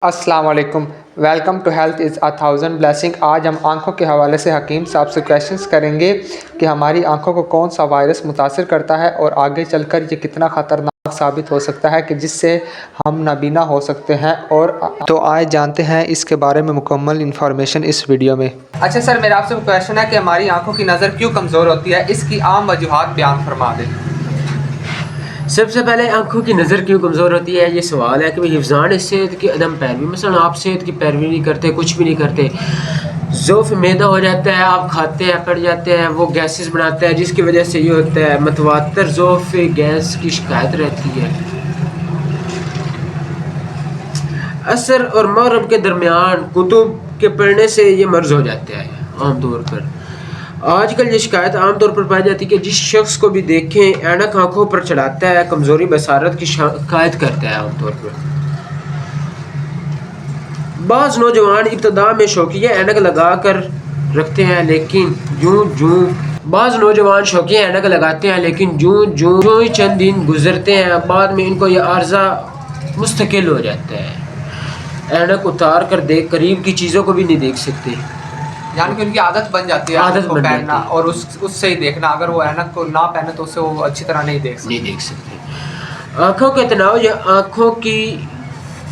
अस्सलाम वालेकुम। Welcome to health is a thousand blessing. आज हम आँखों के हवाले से हकीम साहब से क्वेश्चंस करेंगे कि हमारी आँखों को कौन सा वायरस मुतासिर करता है और आगे चलकर ये कितना ख़तरनाक साबित हो सकता है कि जिससे हम नाबीना हो सकते हैं। और तो आए जानते हैं इसके बारे में मुकम्मल इन्फॉर्मेशन इस वीडियो में। अच्छा सर, मेरा आपसे क्वेश्चन है कि हमारी आँखों की नज़र क्यों कमज़ोर होती है, इसकी आम वजूहात बयान फरमा दें। सबसे पहले आंखों की नज़र क्यों कमज़ोर होती है, ये सवाल है कि भाई हिफ्ज़ान सेहत की अदम पैरवी। मसलन आप सेहत की पैरवी नहीं करते, कुछ भी नहीं करते, ज़ोफ़ मैदा हो जाता है, आप खाते हैं पड़ जाते हैं, वो गैसेस बनाते हैं जिसकी वजह से ये होता है मतवातर ज़ोफ़ गैस की शिकायत रहती है। असर और मगरिब के दरमियान कुतुब के पढ़ने से ये मर्ज़ हो जाता है। आम तौर पर आजकल ये शिकायत आम तौर पर पाई जाती है कि जिस शख्स को भी देखें ऐनक आंखों पर चढ़ाता है, कमज़ोरी बसारत की शिकायत करता है। आम तौर पर बाज़ नौजवान इब्तदा में शौकिया ऐनक लगा कर रखते हैं, लेकिन बाज़ नौजवान शौकिया ऐनक लगाते हैं, लेकिन जूँ चंद दिन गुजरते हैं बाद में इनको यह आर्जा मुस्तकिल हो जाता है। ऐनक उतार कर करीब की चीज़ों को भी नहीं देख सकते, यानी कि उनकी आदत बन जाती है आदत बन पहनना और उससे ही देखना। अगर वो ऐनक को ना पहने तो उससे वो अच्छी तरह नहीं देख सकते। आँखों के तनाव या आँखों की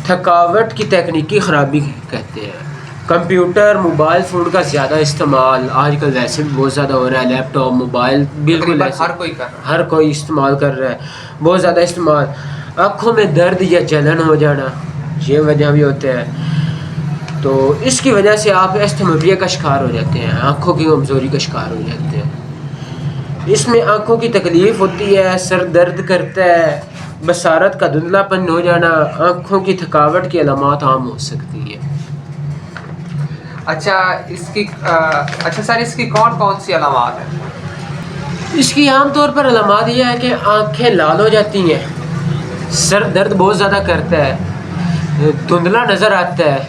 थकावट की तकनीकी ख़राबी कहते हैं। कंप्यूटर मोबाइल फ़ोन का ज़्यादा इस्तेमाल आजकल वैसे भी बहुत ज़्यादा हो रहा है। लैपटॉप मोबाइल बिल्कुल हर कोई इस्तेमाल कर रहा है, बहुत ज़्यादा इस्तेमाल। आँखों में दर्द या जलन हो जाना, ये वजह भी होते हैं। तो इसकी वजह से आप एस्थेमोपिया का शिकार हो जाते हैं, आँखों की कमज़ोरी का शिकार हो जाते हैं। इसमें आँखों की तकलीफ़ होती है, सर दर्द करता है, बसारत का धुंधलापन हो जाना, आँखों की थकावट की अलामत आम हो सकती है। अच्छा सर, इसकी कौन कौन सी अलामत है? इसकी आम तौर पर अलामत यह है कि आँखें लाल हो जाती हैं, सर दर्द बहुत ज़्यादा करता है, धुंधला नज़र आता है,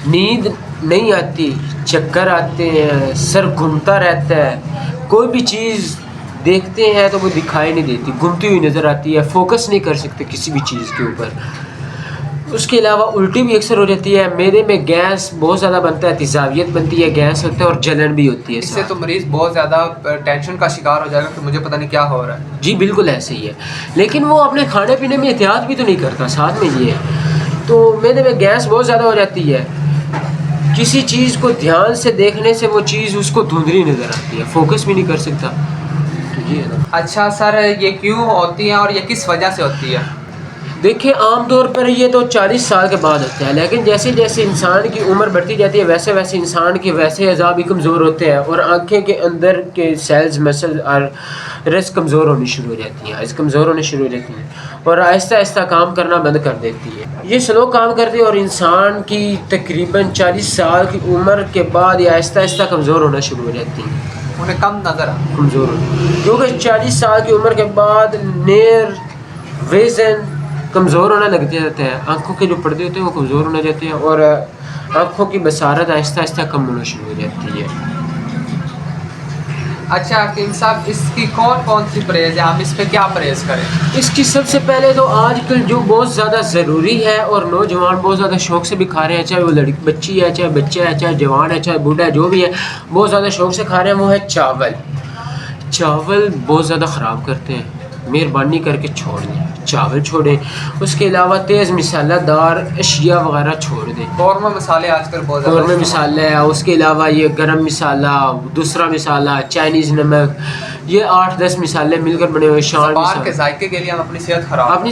नींद नहीं आती, चक्कर आते हैं, सर घूमता रहता है, कोई भी चीज़ देखते हैं तो वो दिखाई नहीं देती, घूमती हुई नज़र आती है, फोकस नहीं कर सकते किसी भी चीज़ के ऊपर। उसके अलावा उल्टी भी अक्सर हो जाती है, मैदे में गैस बहुत ज़्यादा बनता है, तेज़ाबियत बनती है, गैस होता है और जलन भी होती है। इससे तो मरीज़ बहुत ज़्यादा टेंशन का शिकार हो जाएगा कि मुझे पता नहीं क्या हो रहा है। जी बिल्कुल ऐसे ही है, लेकिन वो अपने खाने पीने में एहतियात भी तो नहीं करता, साथ में ये है तो मैदे में गैस बहुत ज़्यादा हो जाती है। किसी चीज़ को ध्यान से देखने से वो चीज़ उसको धुंधली नज़र आती है, फोकस भी नहीं कर सकता। तो ये है ना। अच्छा सर, ये क्यों होती है और ये किस वजह से होती है? देखिए आम तौर पर ये तो 40 साल के बाद होता है, लेकिन जैसे जैसे इंसान की उम्र बढ़ती जाती है वैसे वैसे इंसान के वैसे अज़ा भी कमज़ोर होते हैं और आँखें के अंदर के सेल्स मसल और रस कमज़ोर होनी शुरू हो जाती हैं, कमज़ोर होनी शुरू हो जाती हैं और आहिस्ता आहिस्ता काम करना बंद कर देती है। ये स्लो काम करती है और इंसान की तकरीबन 40 साल की उम्र के बाद ये आहिस्ता आहिस्ता कमज़ोर होना शुरू हो जाती हैं, उन्हें कम नज़र कमज़ोर क्योंकि 40 साल की उम्र के बाद नेर विज़न कमज़ोर होना लग जाते हैं, आँखों के जो पर्दे होते हैं वो कमज़ोर होने जाते हैं और आँखों की बसारत आहिस्ता आहिस्ता कम होना शुरू हो जाती है। अच्छा हकीम साहब, इसकी कौन कौन सी परहेज़ है, हम इस पर क्या परहेज़ करें? इसकी सबसे पहले तो आजकल जो बहुत ज़्यादा ज़रूरी है और नौजवान बहुत ज़्यादा शौक़ से भी खा रहे हैं, चाहे वो लड़की बच्ची है, चाहे बच्चा है, चाहे जवान है, चाहे बूढ़ा है, जो भी है बहुत ज़्यादा शौक़ से खा रहे हैं, वो है चावल। चावल बहुत ज़्यादा ख़राब करते हैं, मेहरबानी करके छोड़ दें, चावल छोड़ें। उसके अलावा तेज़ मसालेदार अशिया वगैरह छोड़ दें। कौरमा मसाले आजकल बहुत कौरमा मसाला है, उसके अलावा ये गरम मसाला, दूसरा मसाला, चाइनीज़ नमक, ये 8-10 मसाले मिलकर बने हुए शान ज़बान के जायके के लिए हम अपनी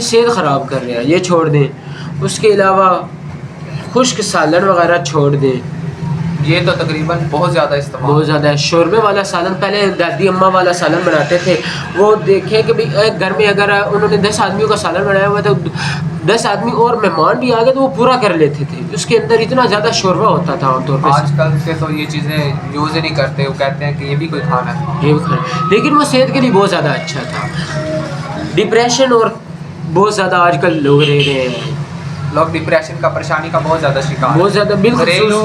सेहत ख़राब कर रहे हैं, ये छोड़ दें। उसके अलावा खुश्क सालन वगैरह छोड़ दें, ये तो तकरीबन बहुत ज़्यादा है। शोरबे वाला सालन, पहले दादी अम्मा वाला सालन बनाते थे, वो देखें कि भाई घर में अगर उन्होंने 10 आदमियों का सालन बनाया हुआ तो 10 आदमी और मेहमान भी आ गए तो वो पूरा कर लेते थे, उसके अंदर इतना ज़्यादा शोरबा होता था आमतौर पर। आजकल से तो ये चीज़ें यूज़ ही नहीं करते, वो कहते हैं कि ये भी कोई खाना है, ये भी खाना, लेकिन वो सेहत के लिए बहुत ज़्यादा अच्छा था। डिप्रेशन और बहुत ज़्यादा आजकल लोग रह रहे हैं, लोग डिप्रेशन का परेशानी का बहुत ज़्यादा शिकार, बहुत ज़्यादा बिल्कुल। घरेलू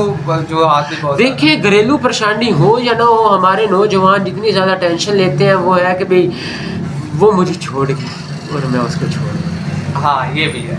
जो आदमी देखिए घरेलू परेशानी हो या ना हो, हमारे नौजवान जितनी ज़्यादा टेंशन लेते हैं वो है कि भाई वो मुझे छोड़ गई और मैं उसको छोड़ दूँ। हाँ ये भी है।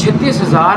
36,000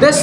10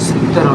17